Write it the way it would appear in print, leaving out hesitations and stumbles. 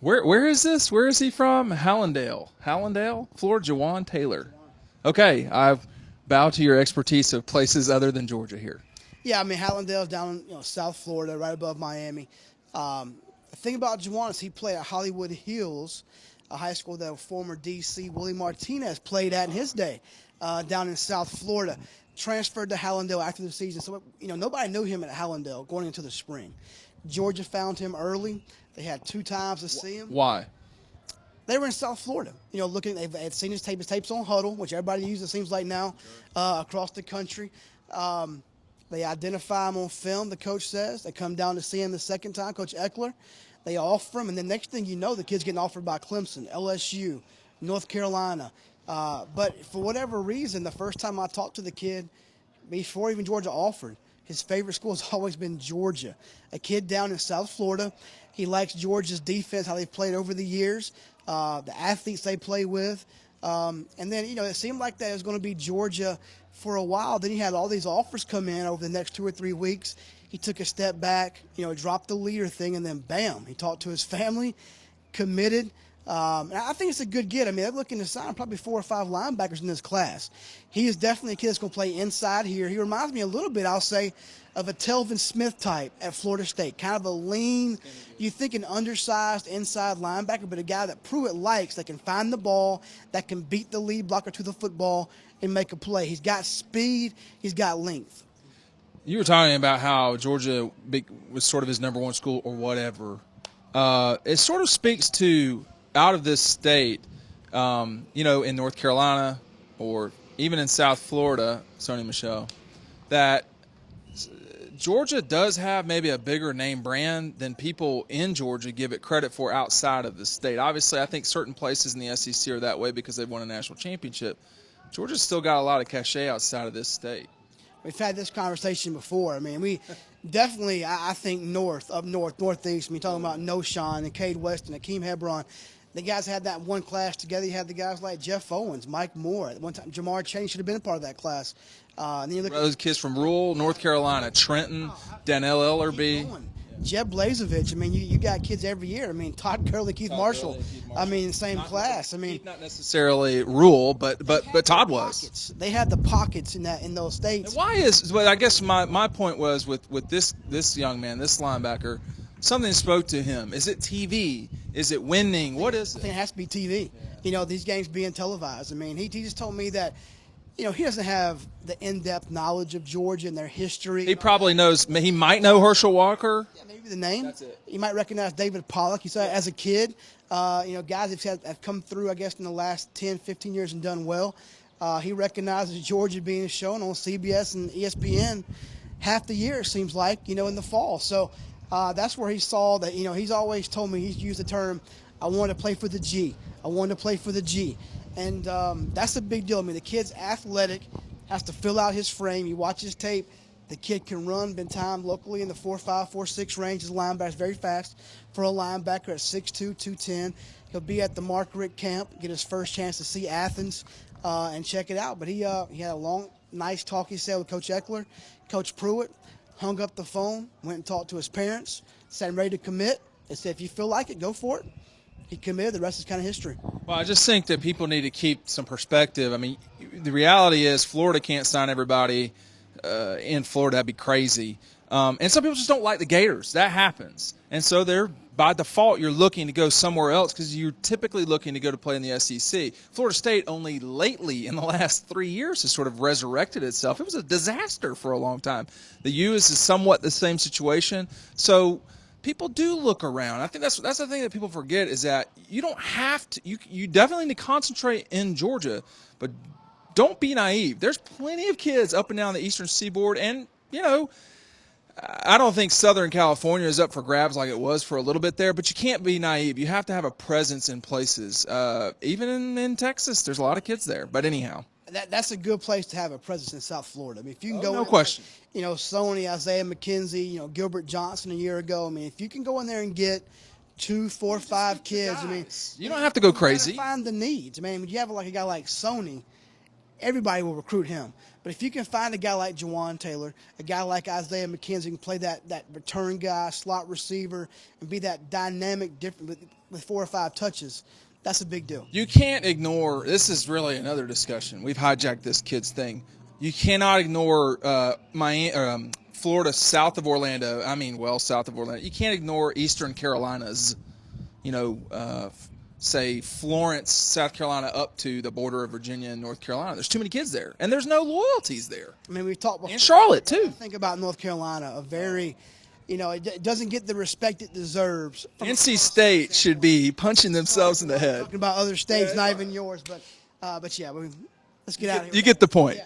Where is this? Where is he from? Hallandale, Florida. Juwan Taylor. Okay, I bow to your expertise of places other than Georgia here. Yeah, I mean Hallandale's down in South Florida, right above Miami. The thing about Juwan is he played at Hollywood Hills, a high school that former DC Willie Martinez played at in his day, down in South Florida. Transferred to Hallandale after the season, so nobody knew him at Hallandale going into the spring. Georgia found him early. They had 2 times to see him. Why? They were in South Florida, looking. They had seen his tape. His tape's on Huddle, which everybody uses. It seems like now across the country. They identify him on film. The coach says they come down to see him the second time. Coach Eckler, they offer him, and the next thing you know, the kid's getting offered by Clemson, LSU, North Carolina. But for whatever reason, the first time I talked to the kid, before even Georgia offered, his favorite school has always been Georgia. A kid down in South Florida. He likes Georgia's defense, how they've played over the years, the athletes they play with. And then, it seemed like that it was going to be Georgia for a while. Then he had all these offers come in over the next 2 or 3 weeks. He took a step back, dropped the leader thing, and then bam, he talked to his family, committed. And I think it's a good get. I mean, they're looking to sign probably 4 or 5 linebackers in this class. He is definitely a kid that's going to play inside here. He reminds me a little bit, I'll say, of a Telvin Smith type at Florida State. Kind of a lean, you think an undersized inside linebacker, but a guy that Pruitt likes, that can find the ball, that can beat the lead blocker to the football and make a play. He's got speed. He's got length. You were talking about how Georgia was sort of his number 1 school or whatever. It sort of speaks to out of this state, in North Carolina or even in South Florida, Sony Michelle, that Georgia does have maybe a bigger name brand than people in Georgia give it credit for outside of the state. Obviously, I think certain places in the SEC are that way because they've won a national championship. Georgia's still got a lot of cachet outside of this state. We've had this conversation before. I mean, we definitely, I think northeast, I mean, talking about Noshawn and Cade West and Akeem Hebron, the guys had that one class together. You had the guys like Jeff Owens, Mike Moore. At one time, Jamar Chase should have been a part of that class. And then you look those kids from rural North Carolina, Trenton, Danell Ellerby. Jeb Blazevich. I mean, you got kids every year. I mean, Todd Gurley, Keith Marshall. I mean, same class. I mean, not necessarily rural, but Todd was. They had the pockets in those states. And why is? Well, I guess my point was with this young man, this linebacker. Something spoke to him. Is it TV? Is it winning? What is it? I think it has to be TV. Yeah. These games being televised. I mean, he just told me that, he doesn't have the in-depth knowledge of Georgia and their history. He probably knows. He might know Herschel Walker. Yeah, maybe the name. That's it. You might recognize David Pollock. He said as a kid, guys have come through, I guess, in the last 10, 15 years and done well. He recognizes Georgia being shown on CBS and ESPN half the year, it seems like, in the fall. So that's where he saw that, he's always told me, he's used the term, I want to play for the G. I want to play for the G. And that's a big deal. I mean, the kid's athletic, has to fill out his frame. You watch his tape, the kid can run, been timed locally in the 4.5, 4.6 range. His linebacker very fast for a linebacker at 6'2", 210. He'll be at the Mark Richt camp, get his first chance to see Athens and check it out. But he had a long, nice talk, he said, with Coach Eckler. Coach Pruitt hung up the phone, went and talked to his parents, said, I'm ready to commit. They said, if you feel like it, go for it. He committed. The rest is kind of history. Well, I just think that people need to keep some perspective. I mean, the reality is Florida can't sign everybody in Florida. That'd be crazy. And some people just don't like the Gators. That happens. And so they're, by default, you're looking to go somewhere else because you're typically looking to go to play in the SEC. Florida State only lately in the last 3 years has sort of resurrected itself. It was a disaster for a long time. The U is somewhat the same situation. So people do look around. I think that's the thing that people forget is that you don't have to. You definitely need to concentrate in Georgia, but don't be naive. There's plenty of kids up and down the Eastern Seaboard, and I don't think Southern California is up for grabs like it was for a little bit there, but you can't be naive. You have to have a presence in places. Even in Texas, there's a lot of kids there. But anyhow. That's a good place to have a presence in South Florida. I mean, if you can go, no question. Sony, Isaiah McKenzie, Gilbert Johnson a year ago. I mean, if you can go in there and get 2, 4, 5 kids, I mean, you don't have to go crazy. Find the needs. I mean, when you have a guy like Sony, everybody will recruit him. But if you can find a guy like Juwan Taylor, a guy like Isaiah McKenzie, can play that return guy, slot receiver, and be that dynamic, different with 4 or 5 touches, that's a big deal. You can't ignore. This is really another discussion. We've hijacked this kid's thing. You cannot ignore Florida south of Orlando. I mean, well, south of Orlando. You can't ignore Eastern Carolina's, say Florence, South Carolina, up to the border of Virginia and North Carolina. There's too many kids there, and there's no loyalties there. I mean, we've talked before. And Charlotte, too. Think about North Carolina, a very, it doesn't get the respect it deserves. NC State should be punching themselves in the head. Talking about other states, not even yours, but yeah, let's get out of here. You get the point. Yeah.